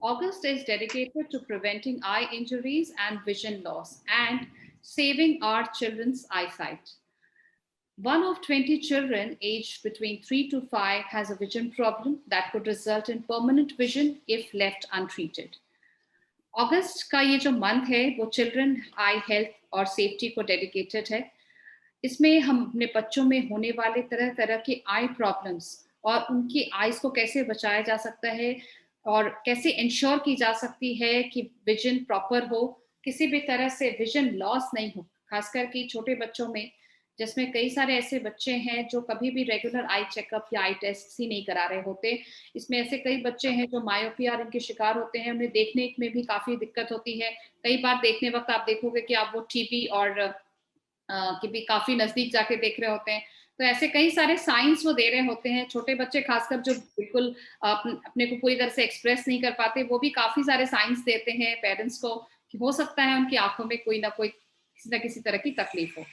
August is dedicated to preventing eye injuries and vision loss and saving our children's eyesight. One of 20 children aged between 3 to 5 has a vision problem that could result in permanent vision if left untreated. अगस्त का ये जो month है वो children I health और safety को dedicated है। इसमें हम अपने बच्चों में होने वाले तरह तरह के आई प्रॉब्लम्स और उनकी आईज को कैसे बचाया जा सकता है और कैसे इंश्योर की जा सकती है कि विजन प्रॉपर हो, किसी भी तरह से विजन लॉस नहीं हो, खासकर कि छोटे बच्चों में, जिसमें कई सारे ऐसे बच्चे हैं जो कभी भी रेगुलर आई चेकअप या आई टेस्ट ही नहीं करा रहे होते। इसमें ऐसे कई बच्चे हैं जो मायोपिया और इनके शिकार होते हैं, उन्हें देखने में भी काफी दिक्कत होती है। कई बार देखने वक्त आप देखोगे कि आप वो टीवी और कि भी काफी नजदीक जाके देख रहे होते हैं। तो ऐसे कई सारे साइंस वो दे रहे होते हैं। छोटे बच्चे खासकर जो बिल्कुल अपने को पूरी तरह से एक्सप्रेस नहीं कर पाते, वो भी काफी सारे साइंस देते हैं पेरेंट्स को कि हो सकता है उनकी आंखों में कोई ना कोई किसी न किसी तरह की तकलीफ हो।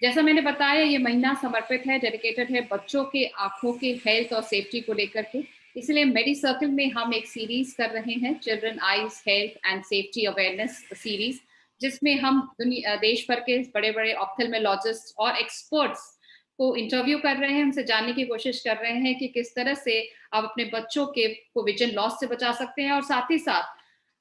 जैसा मैंने बताया, ये महीना समर्पित है, डेडिकेटेड है बच्चों के आंखों के हेल्थ और सेफ्टी को लेकर के। इसलिए मेडी सर्कल में हम एक सीरीज कर रहे हैं, children eyes health and safety awareness series, जिसमें हम देश भर के बड़े बड़े ऑप्थेल्मोलॉजिस्ट और एक्सपर्ट्स को इंटरव्यू कर रहे हैं, उनसे जानने की कोशिश कर रहे हैं कि किस तरह से आप अपने बच्चों के को विजन लॉस से बचा सकते हैं और साथ ही साथ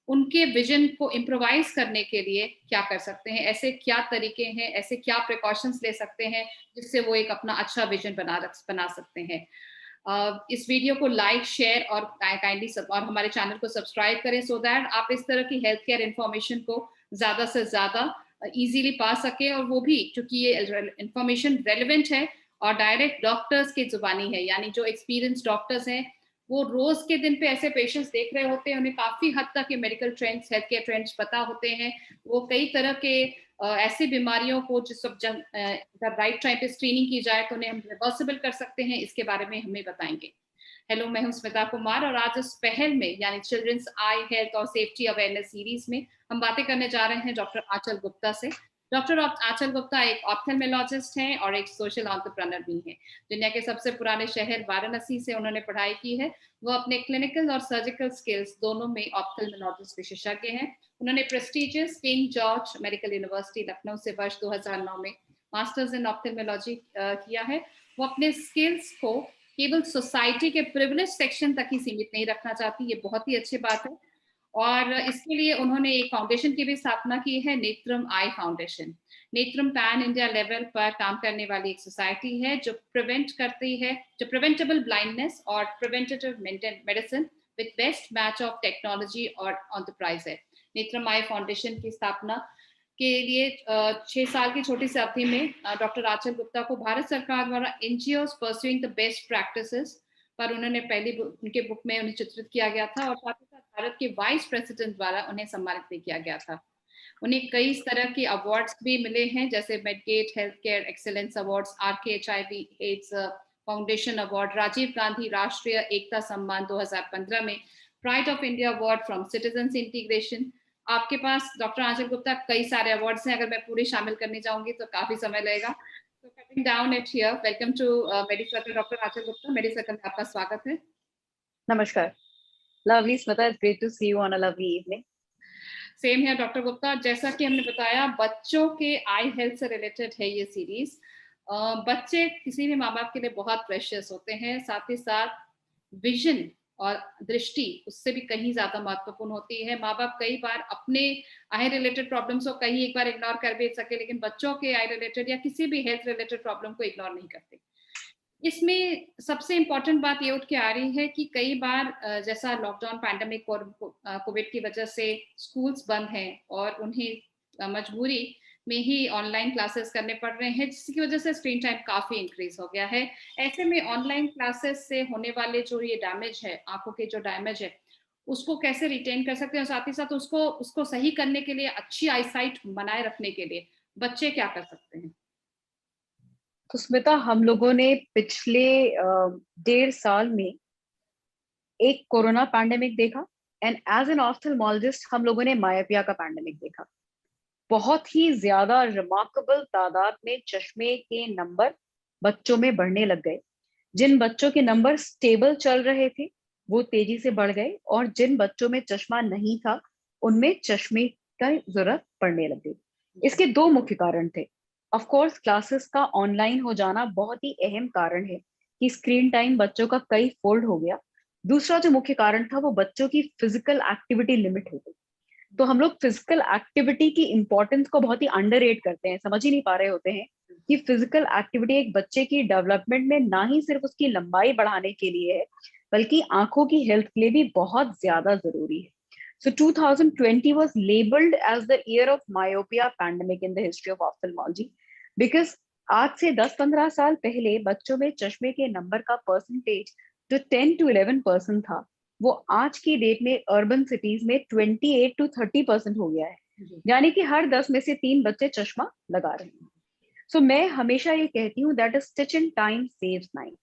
उनके विजन को इम्प्रोवाइज करने के लिए क्या कर सकते हैं, ऐसे क्या तरीके हैं, ऐसे क्या प्रिकॉशंस ले सकते हैं जिससे वो एक अपना अच्छा विजन बना सकते हैं। इस वीडियो को लाइक, शेयर और काइंडली और हमारे चैनल को सब्सक्राइब करें सो दैट आप इस तरह की हेल्थ केयर इंफॉर्मेशन को ज्यादा से ज्यादा इजीली पा सके, और वो भी क्योंकि ये इंफॉर्मेशन रेलेवेंट है और डायरेक्ट डॉक्टर्स की जुबानी है, यानी जो एक्सपीरियंस डॉक्टर्स हैं वो रोज के दिन पे ऐसे पेशेंट्स देख रहे होते हैं, उन्हें काफी हद तक ये medical trends, health care trends पता होते हैं। वो कई तरह के ऐसी बीमारियों को जिस सब अगर राइट टाइम पे स्क्रीनिंग की जाए तो उन्हें हम रिवर्सिबल कर सकते हैं, इसके बारे में हमें बताएंगे। हेलो, मैं हूं स्मिता कुमार और आज इस पहल में यानी चिल्ड्रंस आई हेल्थ और सेफ्टी अवेयरनेस सीरीज में हम बातें करने जा रहे हैं डॉक्टर आंचल गुप्ता से। डॉक्टर आंचल गुप्ता एक ऑप्थेल्मोलॉजिस्ट हैं और एक सोशल एंटरप्रेन्योर भी हैं। दुनिया के सबसे पुराने शहर वाराणसी से उन्होंने पढ़ाई की है। वो अपने क्लिनिकल और सर्जिकल स्किल्स दोनों में ऑप्थेल्मोलॉजिस्ट विशेषज्ञ हैं। उन्होंने prestigious king George medical university Lucknow से वर्ष 2009 में मास्टर्स इन ऑप्थेल्मोलॉजी किया है। वो अपने स्किल्स को केवल सोसाइटी के प्रिविलेज सेक्शन तक ही सीमित नहीं रखना चाहती, ये बहुत ही अच्छी बात है। और इसके लिए उन्होंने एक फाउंडेशन की भी स्थापना की है, नेत्रम आई फाउंडेशन। नेत्रम पैन इंडिया लेवल पर काम करने वाली एक सोसाइटी है जो प्रिवेंट करती है, जो प्रिवेंटेबल ब्लाइंडनेस और preventative medicine with best match of technology और एंटरप्राइज है। नेत्रम आई फाउंडेशन की स्थापना के लिए 6 साल की छोटी सी अवधि में डॉक्टर आंचल गुप्ता को भारत सरकार द्वारा NGOs pursuing the best practices पर उन्होंने पहली उनके बुक में उन्हें चित्रित किया गया था, और साथ ही साथ भारत के वाइस प्रेसिडेंट द्वारा उन्हें सम्मानित भी किया गया था। उन्हें कई तरह के अवार्ड्स भी मिले हैं, जैसे Medgate health care excellence awards, RKHIV AIDS foundation award, Rajiv Gandhi राष्ट्रीय एकता सम्मान 2015 में, pride of India award from citizens integration. आपके पास डॉक्टर आंचल गुप्ता कई सारे अवार्ड्स हैं, अगर मैं पूरे शामिल करने जाऊंगी तो काफी समय लगेगा। तो cutting down it here, welcome to Medicircle doctor Aanchal Gupta. Medicircle में आपका स्वागत है। नमस्कार। Lovely, Smita. It's great to see you on a lovely evening. Same है डॉक्टर गुप्ता। जैसा कि हमने बताया, बच्चों के आई हेल्थ से रिलेटेड है ये सीरीज। बच्चे किसी भी माँ बाप के लिए बहुत प्रेशियस होते हैं, साथ ही साथ विजन और दृष्टि उससे भी कहीं ज्यादा महत्वपूर्ण होती है। माँ बाप कई बार अपने आई रिलेटेड प्रॉब्लम्स को कहीं एक बार इग्नोर कर भी सके, लेकिन बच्चों के आई रिलेटेड या किसी भी हेल्थ रिलेटेड प्रॉब्लम को इग्नोर नहीं करते। इसमें सबसे इम्पोर्टेंट बात ये उठ के आ रही है कि कई बार जैसा लॉकडाउन पैंडेमिक और कोविड की वजह से स्कूल्स बंद हैं और उन्हें मजबूरी में ही ऑनलाइन क्लासेस करने पड़ रहे हैं, जिसकी वजह से स्क्रीन टाइम काफी इंक्रीज हो गया है। ऐसे में ऑनलाइन क्लासेस से होने वाले जो ये डैमेज है, आंखों के जो डैमेज है, उसको कैसे रिटेन कर सकते हैं, और साथ ही साथ उसको सही करने के लिए, अच्छी आईसाइट बनाए रखने के लिए बच्चे क्या कर सकते हैं? तो स्मिता, हम लोगों ने पिछले 1.5 साल में एक कोरोना पैंडेमिक देखा, एंड एज एन ऑप्थेल्मोलॉजिस्ट हम लोगों ने मायोपिया का पैंडेमिक देखा। बहुत ही ज्यादा रिमार्केबल तादाद में चश्मे के नंबर बच्चों में बढ़ने लग गए। जिन बच्चों के नंबर स्टेबल चल रहे थे वो तेजी से बढ़ गए और जिन बच्चों में चश्मा नहीं था उनमें चश्मे का जरूरत पड़ने लगी। इसके दो मुख्य कारण थे। ऑफ कोर्स क्लासेस का ऑनलाइन हो जाना बहुत ही अहम कारण है कि स्क्रीन टाइम बच्चों का कई फोल्ड हो गया। दूसरा जो मुख्य कारण था वो बच्चों की फिजिकल एक्टिविटी लिमिट हो गई। तो हम लोग फिजिकल एक्टिविटी की इंपॉर्टेंस को बहुत ही अंडररेट करते हैं, समझ ही नहीं पा रहे होते हैं कि फिजिकल एक्टिविटी एक बच्चे की डेवलपमेंट में ना ही सिर्फ उसकी लंबाई बढ़ाने के लिए है बल्कि आंखों की हेल्थ के लिए भी बहुत ज्यादा जरूरी है। So 2020 was labeled as the year of myopia pandemic in the history of ophthalmology because आज से 10-15 साल पहले बच्चों में चश्मे के नंबर का परसेंटेज जो 10 to 11% था वो आज की डेट में अर्बन सिटीज में 28 to 30% हो गया है। यानी कि हर 10 में से 3 बच्चे चश्मा लगा रहे हैं। सो मैं हमेशा ये कहती हूँ that is stitch in time saves 9।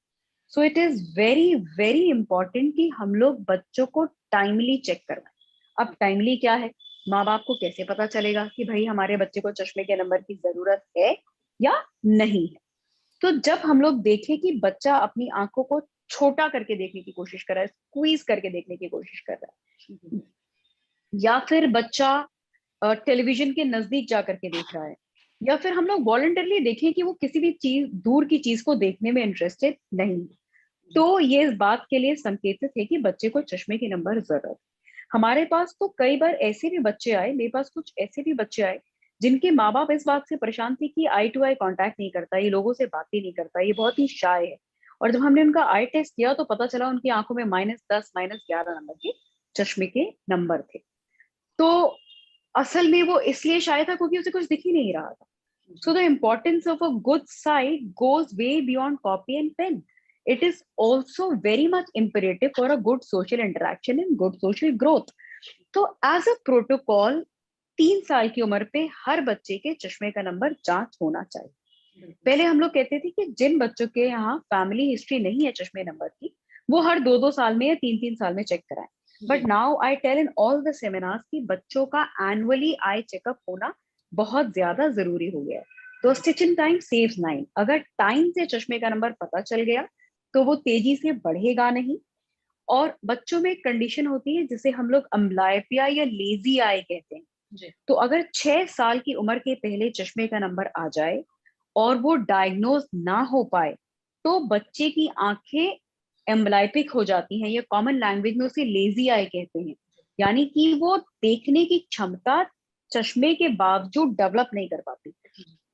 So it is very very important कि हम लोग बच्चों को टाइमली चेक करवाएं। अब टाइमली क्या है, माँ बाप को कैसे पता चलेगा कि भाई हमारे बच्चे को चश्मे के नंबर की जरूरत है या नहीं है? तो जब हम लोग देखें कि बच्चा अपनी आंखों को छोटा करके देखने की कोशिश कर रहा है, स्क्वीज करके देखने की कोशिश कर रहा है, या फिर बच्चा टेलीविजन के नजदीक जा करके देख रहा है, या फिर हम लोग वॉलंटरली देखें कि वो किसी भी चीज दूर की चीज को देखने में इंटरेस्टेड नहीं है, तो ये इस बात के लिए संकेतित है कि बच्चे को चश्मे की नंबर जरूरत। हमारे पास तो कई बार ऐसे भी बच्चे आए, मेरे पास कुछ ऐसे भी बच्चे आए जिनके माँ बाप इस बात से परेशान थे कि आई टू आई कांटेक्ट नहीं करता, ये लोगों से बातें नहीं करता, ये बहुत ही शाय है। और जब हमने उनका आई टेस्ट किया तो पता चला उनकी आंखों में -10 -11 नंबर के चश्मे के नंबर थे। तो असल में वो इसलिए शायद था क्योंकि उसे कुछ दिख ही नहीं रहा था। So the importance of a good sight goes way beyond copy and pen. It is also very much imperative for a good social interaction and good social growth. तो as a protocol 3 साल की उम्र पे हर बच्चे के चश्मे का number जांच होना चाहिए। पहले हम लोग कहते थे कि जिन बच्चों के यहाँ फैमिली हिस्ट्री नहीं है चश्मे नंबर की वो हर 2-2 साल में या 3-3 साल में चेक कराएं। But now I tell in all the seminars कि बच्चों का एनुअली आई चेकअप होना बहुत ज्यादा जरूरी हो गया है। तो स्टिच इन टाइम सेव्स 9। अगर टाइम से चश्मे का नंबर पता चल गया तो वो तेजी से बढ़ेगा नहीं। और बच्चों में एक कंडीशन होती है जिसे हम लोग अम्ब्लायपिया या लेजी आई कहते हैं। तो अगर 6 साल की उम्र के पहले चश्मे का नंबर आ जाए और वो डायग्नोज ना हो पाए तो बच्चे की आंखें एम्ब्लाइपिक हो जाती हैं, या कॉमन लैंग्वेज में उसे लेजी आई कहते हैं। यानी कि वो देखने की क्षमता चश्मे के बावजूद डेवलप नहीं कर पाती।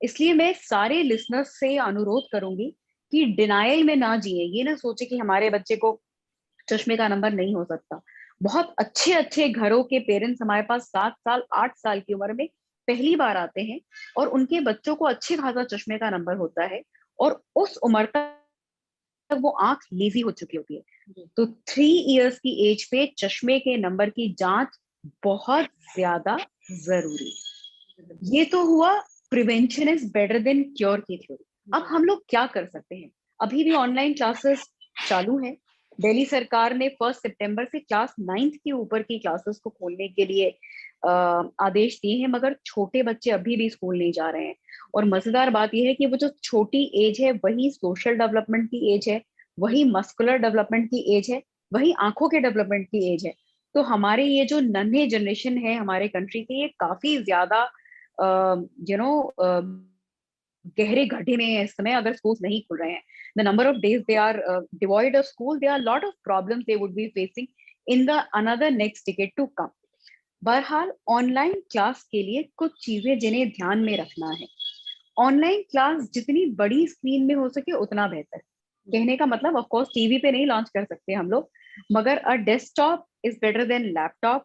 इसलिए मैं सारे लिसनर्स से अनुरोध करूंगी कि डिनायल में ना जिए, ये ना सोचे कि हमारे बच्चे को चश्मे का नंबर नहीं हो सकता। बहुत अच्छे अच्छे घरों के पेरेंट्स हमारे पास 7 साल 8 साल की उम्र में पहली बार आते हैं और उनके बच्चों को अच्छे खासा चश्मे का नंबर होता है और उस उम्र तक वो आंख लेजी हो चुकी होती है। तो 3 इयर्स की एज पे चश्मे के नंबर की जांच बहुत ज्यादा जरूरी। ये तो हुआ prevention is better than cure की थ्योरी। अब हम लोग क्या कर सकते हैं? अभी भी ऑनलाइन क्लासेस चालू हैं। दिल्ली सरकार ने 1 सितंबर से क्लास 9th के ऊपर की क्लासेस को खोलने के लिए आदेश दिए हैं, मगर छोटे बच्चे अभी भी स्कूल नहीं जा रहे हैं। और मजेदार बात यह है कि वो जो छोटी एज है वही सोशल डेवलपमेंट की एज है, वही मस्कुलर डेवलपमेंट की एज है, वही आंखों के डेवलपमेंट की एज है। तो हमारे ये जो नन्हे जनरेशन है हमारे कंट्री के, ये काफी ज्यादा गहरे गड्ढे में है इस समय अगर स्कूल नहीं खुल रहे हैं। The number of days they are devoid of school, they are lot of problems they would be facing in the another next decade to come. बहरहाल ऑनलाइन क्लास के लिए कुछ चीजें जिन्हें ध्यान में रखना है। ऑनलाइन क्लास जितनी बड़ी स्क्रीन में हो सके उतना बेहतर। कहने का मतलब ऑफ कोर्स टीवी पे नहीं लॉन्च कर सकते हम लोग, मगर a desktop is better than laptop,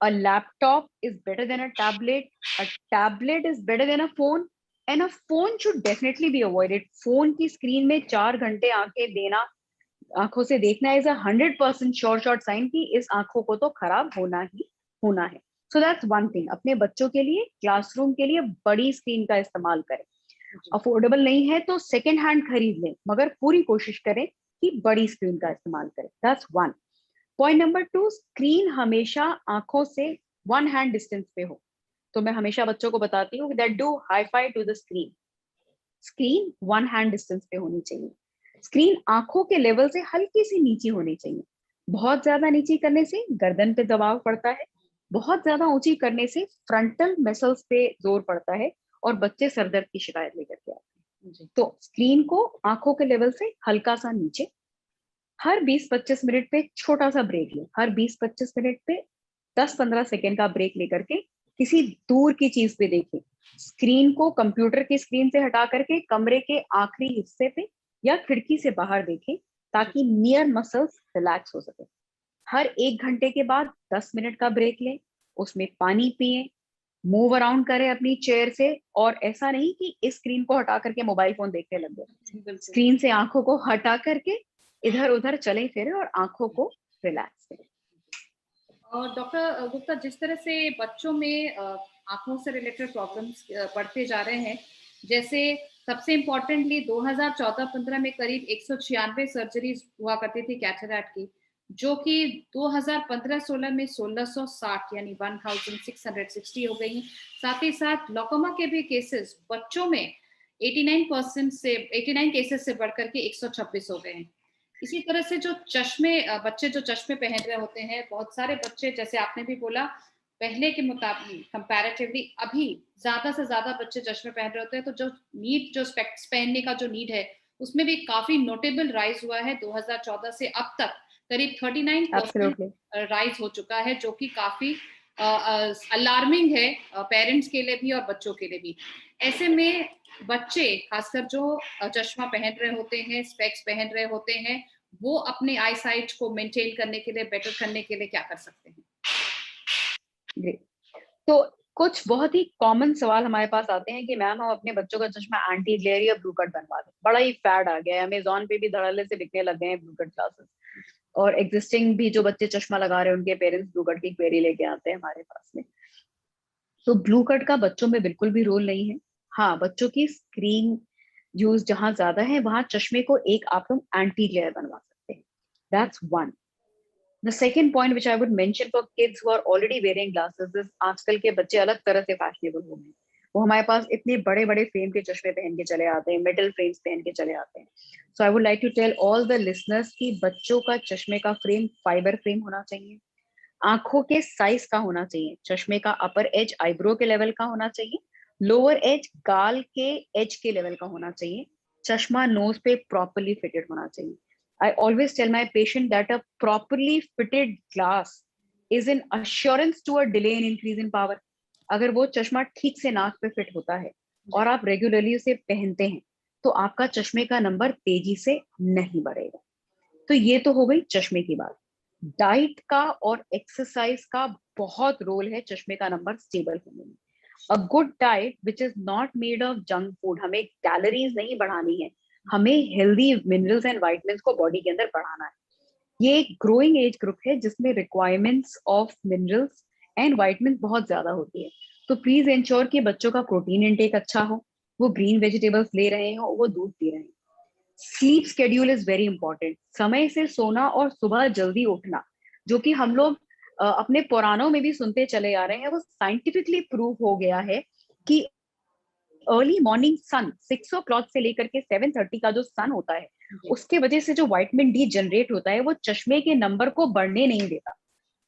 a laptop is better than a tablet is better than a phone, and a phone should definitely be avoided. Phone की स्क्रीन में 4 घंटे आंखें देना, आंखों से देखना इज 100% शॉर्ट साइन कि इस आंखों को तो खराब होना ही होना है। So that's one thing. अपने बच्चों के लिए क्लासरूम के लिए बड़ी स्क्रीन का इस्तेमाल करें। अफोर्डेबल नहीं है तो सेकेंड हैंड खरीद लें, मगर पूरी कोशिश करें कि बड़ी स्क्रीन का इस्तेमाल करें। That's one. Point number 2, screen हमेशा आंखों से 1 हैंड डिस्टेंस पे हो। तो मैं हमेशा बच्चों को बताती हूँ that do high five to the screen. Screen 1 hand distance पे होनी चाहिए। स्क्रीन आंखों के लेवल से हल्की सी नीचे होनी चाहिए। बहुत ज्यादा नीचे करने से गर्दन पे दबाव पड़ता है, बहुत ज्यादा ऊंची करने से फ्रंटल मसल्स पे जोर पड़ता है और बच्चे सर दर्द की शिकायत लेकर के आते हैं। जी। तो स्क्रीन को आंखों के लेवल से हल्का सा नीचे, हर 20-25 मिनट पे छोटा सा ब्रेक ले, हर 20-25 मिनट पे 10-15 सेकेंड का ब्रेक लेकर के किसी दूर की चीज पे देखें। स्क्रीन को कंप्यूटर की स्क्रीन से हटा करके कमरे के आखिरी हिस्से पे या खिड़की से बाहर देखें, ताकि नियर मसल्स रिलैक्स हो सके। हर 1 घंटे के बाद 10 मिनट का ब्रेक लें, उसमें पानी पिए, मूव अराउंड करें अपनी चेयर से, और ऐसा नहीं कि इस स्क्रीन को हटा करके मोबाइल फोन देखने लग गए। बिल्कुल। स्क्रीन से आंखों को हटा करके इधर उधर चले फिरे और आंखों को रिलैक्स करें। और डॉक्टर गुप्ता, जिस तरह से बच्चों में आंखों से रिलेटेड प्रॉब्लम्स बढ़ते जा रहे हैं, जैसे सबसे इम्पोर्टेंटली 2014-15 में करीब 196 सर्जरीज हुआ करती थी कैटरैक्ट की, जो कि 2015-16 में 1660 यानी 1660 हो गई। साथ ही साथ ग्लूकोमा के भी केसेस बच्चों में 89 केसेस से बढ़कर के 126 हो गए हैं। इसी तरह से जो बच्चे जो चश्मे पहन रहे होते हैं, बहुत सारे बच्चे, जैसे आपने भी बोला, पहले के मुताबिक कंपैरेटिवली अभी ज्यादा से ज्यादा बच्चे चश्मे पहन रहे होते हैं, तो जो स्पेक्स पहनने का जो नीड है, उसमें भी काफी नोटेबल राइज हुआ है। 2014 से अब तक करीब 39% एब्सोल्युटली। राइज हो चुका है, जो कि काफी अलार्मिंग है, पेरेंट्स के लिए भी और बच्चों के लिए भी। ऐसे में बच्चे, खासकर जो चश्मा पहन रहे होते हैं, स्पेक्स पहन रहे होते हैं, वो अपने आई साइट को मेंटेन करने के लिए, बेटर करने के लिए क्या कर सकते हैं? ग्रेट। तो कुछ बहुत ही कॉमन सवाल हमारे पास आते हैं कि मैम हम अपने बच्चों का चश्मा एंटी ग्लेयर या ब्लू कट बनवा दें। बड़ा ही फैड आ गया है, अमेजोन पे भी धड़ल्ले से बिकने लग गए हैं ब्लू कट ग्लासेस, और एग्जिस्टिंग भी जो बच्चे चश्मा लगा रहे हैं उनके पेरेंट्स ब्लू कट की क्वेरी लेके आते हैं हमारे पास में। तो ब्लू कट का बच्चों में बिल्कुल भी रोल नहीं है। हाँ, बच्चों की स्क्रीन यूज जहां ज्यादा है वहां चश्मे को एक आप लोग एंटी ग्लेयर बनवा सकते हैं। That's one. The second point which I would mention for kids who are already wearing glasses is, आजकल के बच्चे अलग तरह से फैशनेबल हो गए हैं। वो हमारे पास इतने बड़े बड़े फ्रेम के चश्मे पहन के चले आते हैं, मेटल फ्रेम्स पहन के चले आते हैं। So I would like to tell all the listeners कि बच्चों का चश्मे का फ्रेम फाइबर फ्रेम होना चाहिए, आंखों के साइज का होना चाहिए, चश्मे का अपर एज आईब्रो के लेवल का होना चाहिए, लोअर एज गाल के एज के लेवल का होना चाहिए, चश्मा नोज पे प्रॉपरली फिटेड होना चाहिए। I always tell my patient that a properly fitted glass is an assurance to a delay in increase in power. अगर वो चश्मा ठीक से नाक पे फिट होता है और आप रेगुलरली उसे पहनते हैं, तो आपका चश्मे का नंबर तेजी से नहीं बढ़ेगा। तो ये तो हो गई चश्मे की बात। डाइट का और एक्सरसाइज का बहुत रोल है चश्मे का नंबर स्टेबल होने में। A good diet which is not made of junk food, हमें कैलोरीज नहीं बढ़ानी है, हमें हेल्दी मिनरल्स एंड वाइटमिन्स को बॉडी के अंदर बढ़ाना है। ये एक ग्रोइंग एज ग्रुप है जिसमें requirements of minerals and vitamin बहुत ज्यादा होती है। तो प्लीज इंश्योर कि बच्चों का प्रोटीन इंटेक अच्छा हो, वो ग्रीन वेजिटेबल्स ले रहे हो, वो दूध पी रहे हैं। Sleep schedule is very important, समय से सोना और सुबह जल्दी उठना, जो कि हम लोग अपने पुराणों में भी सुनते चले आ रहे हैं, वो साइंटिफिकली प्रूव हो गया है कि अर्ली मॉर्निंग सन 6 o'clock से लेकर के 7:30 का जो सन होता है, उसके वजह से जो विटामिन डी जनरेट होता है वो चश्मे के नंबर को बढ़ने नहीं देता।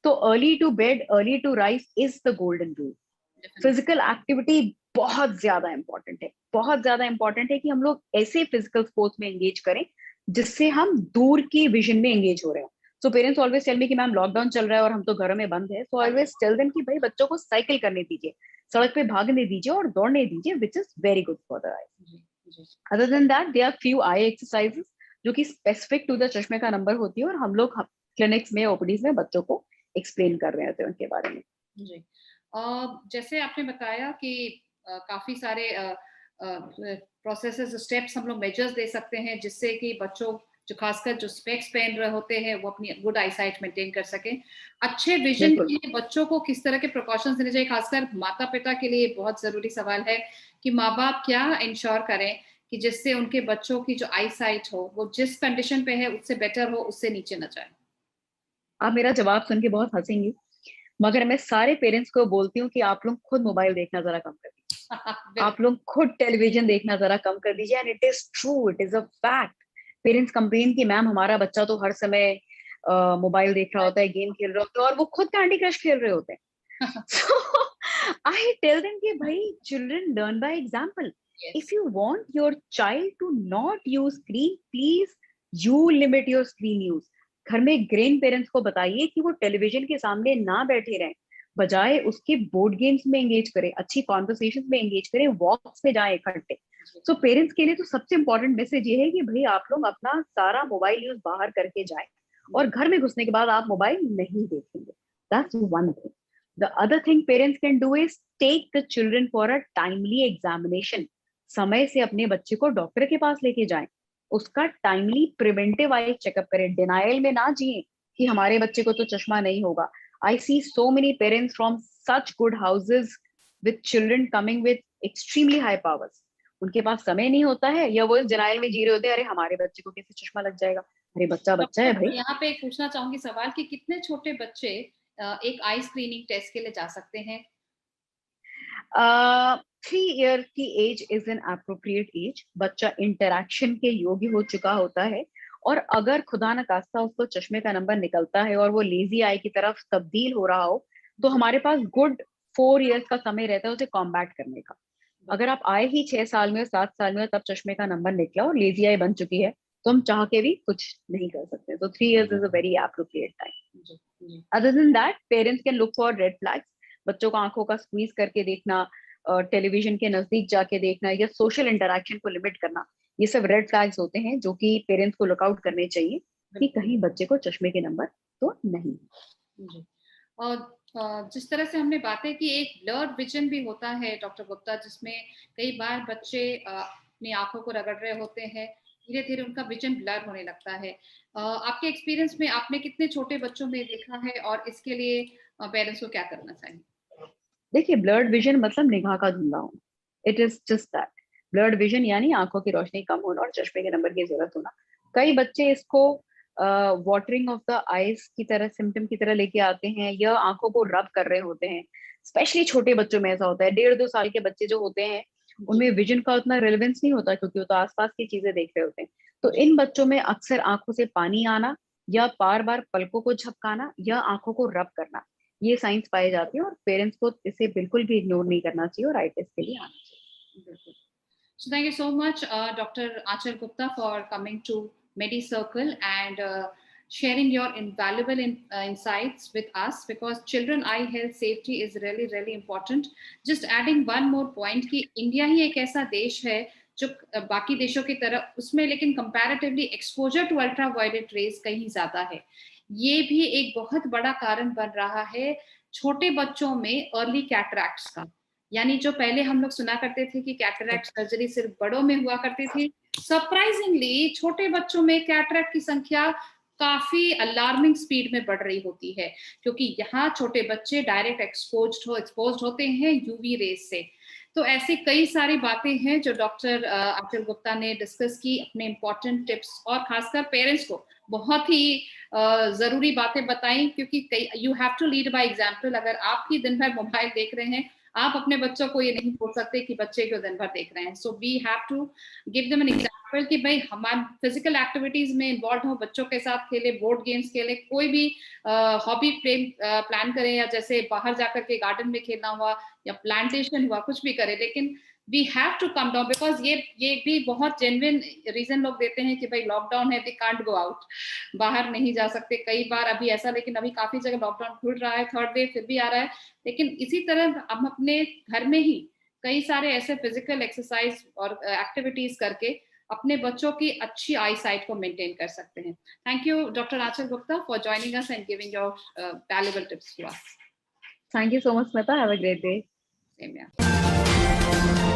तो early to bed early to rise is the golden rule. Physical activity बहुत ज्यादा इंपॉर्टेंट है, बहुत ज्यादा इंपॉर्टेंट है कि हम लोग ऐसे फिजिकल स्पोर्ट्स में एंगेज करें जिससे हम दूर की विजन में एंगेज हो रहे हैं। So parents always tell me कि मैम लॉकडाउन चल रहा है और हम तो घरों में बंद है, सो ऑलवेज टेल देम कि भाई बच्चों को साइकिल करने दीजिए, सड़क पे भागने दीजिए और दौड़ने दीजिए, which is very good for the eye. Other than that there are few eye exercises जो कि स्पेसिफिक टू द चश्मे का नंबर होती है, और हम लोग क्लिनिक्स में ओपीडीज में बच्चों को एक्सप्लेन कर रहे होते हैं उनके बारे में। जी। जैसे आपने बताया कि काफी सारे प्रोसेसेस, स्टेप्स हम लोग मेजर्स दे सकते हैं जिससे कि बच्चों, जो खासकर जो स्पेक्स पहन रहे होते हैं, वो अपनी गुड आई साइट मेंटेन कर सकें। अच्छे विजन के लिए बच्चों को किस तरह के प्रिकॉशंस लेने चाहिए? खासकर माता पिता के लिए बहुत जरूरी सवाल है कि माँ बाप क्या इंश्योर करें कि जिससे उनके बच्चों की जो आई साइट हो वो जिस कंडीशन पे है उससे बेटर हो, उससे नीचे न जाए। आप मेरा जवाब सुन के बहुत हंसेंगी, मगर मैं सारे पेरेंट्स को बोलती हूँ कि आप लोग खुद मोबाइल देखना जरा कम कर दीजिए, आप लोग खुद टेलीविजन देखना जरा कम कर दीजिए। And it is true, it is a fact. Parents complain कि मैम हमारा बच्चा तो हर समय मोबाइल देख रहा होता है, गेम खेल रहा होता है, और वो खुद कैंडी क्रश खेल रहे होते हैं। So I tell them कि भाई, children learn by example. Yes. If you want your child to not use screen, please you limit your screen use. घर में ग्रैंड पेरेंट्स को बताइए कि वो टेलीविजन के सामने ना बैठे रहें, बजाय उसके बोर्ड गेम्स में एंगेज करें, अच्छी कॉन्वर्सेशन में एंगेज करें, वॉक्स में जाएं इकट्ठे। सो पेरेंट्स के लिए तो सबसे इंपॉर्टेंट मैसेज ये है कि भाई आप लोग अपना सारा मोबाइल यूज बाहर करके जाएं, और घर में घुसने के बाद आप मोबाइल नहीं देखेंगे। That's one thing. The other thing parents can do is take the children for a timely examination. समय से अपने बच्चे को डॉक्टर के पास लेके जाएं, उसका टाइमली प्रिवेंटिव आई चेकअप करें। डिनायल में ना जिए कि हमारे बच्चे को तो चश्मा नहीं होगा। I see so many parents from such good houses with children coming with extremely high powers. उनके पास समय नहीं होता है, या वो इस डिनायल में जी रहे होते हैं, अरे हमारे बच्चे को कैसे चश्मा लग जाएगा, अरे बच्चा बच्चा है भाई। यहाँ पे पूछना चाहूंगी सवाल कि कितने छोटे बच्चे एक आई स्क्रीनिंग टेस्ट के लिए जा सकते हैं? 3 ईयर की age is an appropriate age. बच्चा इंटरैक्शन के योग्य हो चुका होता है, और अगर खुदा न खास्ता उसको चश्मे का नंबर निकलता है और वो लेजी आई की तरफ तब्दील हो रहा हो, तो हमारे पास गुड 4 ईयर्स का समय रहता है उसे कॉम्बैट करने का। अगर आप आए ही 6 साल में, 7 साल में, तब चश्मे का नंबर निकला और लेजी आई बन चुकी है, तो हम चाह के भी कुछ नहीं कर सकते। तो 3 years is a very appropriate time. Other than that, parents can look for red flags. बच्चों को आंखों का स्क्वीज करके देखना, टेलीविजन के नजदीक जाके देखना, या सोशल इंटरेक्शन को लिमिट करना, ये सब रेड फ्लैग्स होते हैं जो कि पेरेंट्स को लुकआउट करने चाहिए कि कहीं बच्चे को चश्मे के नंबर तो नहीं। जी। और जिस तरह से हमने बातें की, एक ब्लर्ड विजन भी होता है डॉक्टर गुप्ता, जिसमें कई बार बच्चे अपनी आंखों को रगड़ रहे होते हैं, धीरे धीरे उनका विजन ब्लर होने लगता है। आपके एक्सपीरियंस में आपने कितने छोटे बच्चों में देखा है, और इसके लिए पेरेंट्स को क्या करना चाहिए? देखिए, ब्लर्ड विजन मतलब निगाह का धुंधला होना। It is just that. Blurred vision यानी आंखों की रोशनी कम होना और चश्मे के नंबर की जरूरत होना। कई बच्चे इसको वाटरिंग ऑफ द आईज की तरह, सिम्टम की तरह लेके आते हैं, या आंखों को रब कर रहे होते हैं। स्पेशली छोटे बच्चों में ऐसा होता है। 1.5-2 साल के बच्चे जो होते हैं, उनमें विजन का उतना रिलेवेंस नहीं होता, क्योंकि वो तो आसपास की चीजें देख रहे होते हैं। तो इन बच्चों में अक्सर आंखों से पानी आना, या बार बार पलकों को झपकाना, या आंखों को रब करना, ये साइंस पाए जाते हैं, और पेरेंट्स को इसे बिल्कुल भी इग्नोर नहीं करना चाहिए और आई टेस्ट के लिए आना चाहिए। So thank you so much, Dr. Achal Gupta, for coming to MediCircle and sharing your invaluable insights with us, because children eye health safety is really, really important. Just adding one more point कि India ही एक ऐसा देश है जो बाकी देशों की तरह, उसमें लेकिन comparatively exposure to ultraviolet rays कहीं ज्यादा है। ये भी एक बहुत बड़ा कारण बन रहा है छोटे बच्चों में अर्ली कैटरैक्ट्स का। यानी जो पहले हम लोग सुना करते थे कि कैटरैक्ट सर्जरी सिर्फ बड़ों में हुआ करती थी, सरप्राइजिंगली छोटे बच्चों में कैटरैक्ट की संख्या काफी अलार्मिंग स्पीड में बढ़ रही होती है, क्योंकि यहाँ छोटे बच्चे डायरेक्ट एक्सपोज्ड होते हैं यूवी रेज से। तो ऐसी कई सारी बातें हैं जो डॉक्टर आचल गुप्ता ने डिस्कस की, अपने इंपॉर्टेंट टिप्स, और खासकर पेरेंट्स को बहुत ही जरूरी बातें बताई, क्योंकि you have to lead by example. अगर आप ही दिन भर मोबाइल देख रहे हैं, आप अपने बच्चों को ये नहीं बोल सकते कि बच्चे क्यों दिन भर देख रहे हैं। So we have to give them an example कि भाई हमारे फिजिकल एक्टिविटीज में इन्वॉल्व हो, बच्चों के साथ खेले, बोर्ड गेम्स खेले, कोई भी हॉबी प्लान करें, या जैसे बाहर जाकर के गार्डन में खेलना हुआ या प्लांटेशन हुआ, कुछ भी करें, लेकिन we have to come down, because ये भी बहुत जेन्युइन रीजन लोग देते हैं कि भाई लॉकडाउन है, वी कांट गो आउट, बाहर नहीं जा सकते कई बार अभी ऐसा, लेकिन अभी काफी जगह लॉकडाउन खुल रहा है, थर्ड वेव फिर भी आ रहा है। लेकिन इसी तरह हम अपने घर में ही कई सारे ऐसे फिजिकल एक्सरसाइज और एक्टिविटीज करके अपने बच्चों की अच्छी आई साइट को मेंटेन कर सकते हैं। Thank you doctor Aachal Gupta for joining us and giving your valuable tips to us. Thank you so much, Smita. Have a great day. Same here.